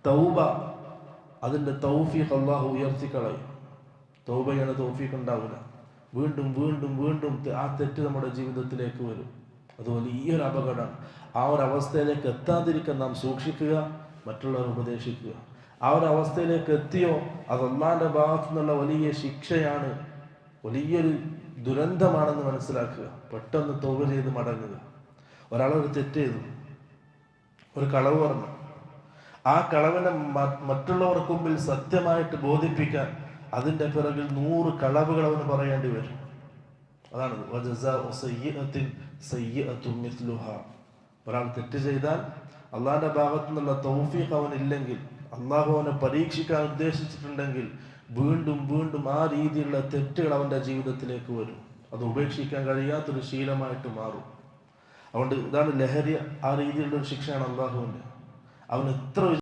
തൗബ, അതിൻ്റെ തൗഫീഖ് അള്ളാഹു ഉയർത്തിക്കളയും. തൗബ ചെയ്യണ തൗഫീഖ് ഉണ്ടാവില്ല. വീണ്ടും വീണ്ടും വീണ്ടും ആ തെറ്റ് നമ്മുടെ ജീവിതത്തിലേക്ക് വരും. അത് വലിയൊരു അപകടമാണ്. ആ ഒരു അവസ്ഥയിലേക്ക് എത്താതിരിക്കാൻ നാം സൂക്ഷിക്കുക, മറ്റുള്ളവർ ഉപദേശിക്കുക. ആ ഒരു അവസ്ഥയിലേക്ക് എത്തിയോ, അത് അല്ലാഹുവിന്റെ ഭാഗത്തു നിന്നുള്ള വലിയ ശിക്ഷയാണ്, വലിയൊരു ദുരന്തമാണെന്ന് മനസ്സിലാക്കുക. പെട്ടെന്ന് തൗബ ചെയ്ത് മടങ്ങുക. ഒരാളൊരു തെറ്റ് ചെയ്തു, ഒരു കളവ് പറഞ്ഞു. ആ കളവിനെ മറ്റുള്ളവർക്ക് മുമ്പിൽ സത്യമായിട്ട് ബോധിപ്പിക്കാൻ അതിൻ്റെ പിറകിൽ 100 കളവുകൾ അവന് പറയേണ്ടി വരും. അതാണ് ഒരാൾ തെറ്റ് ചെയ്താൽ അള്ളാഹിന്റെ ഭാഗത്തു നിന്നുള്ള തൗഫീഖ് അവനില്ലെങ്കിൽ, അള്ളാഹു അവനെ പരീക്ഷിക്കാൻ ഉദ്ദേശിച്ചിട്ടുണ്ടെങ്കിൽ വീണ്ടും വീണ്ടും ആ രീതിയിലുള്ള തെറ്റുകൾ അവൻ്റെ ജീവിതത്തിലേക്ക് വരും. അത് ഉപേക്ഷിക്കാൻ കഴിയാത്തൊരു ശീലമായിട്ട് മാറും. അതുകൊണ്ട് ഇതാണ് ലഹരി. ആ രീതിയിലുള്ള ഒരു ശിക്ഷയാണ് അള്ളാഹുവിൻ്റെ. അവൻ എത്ര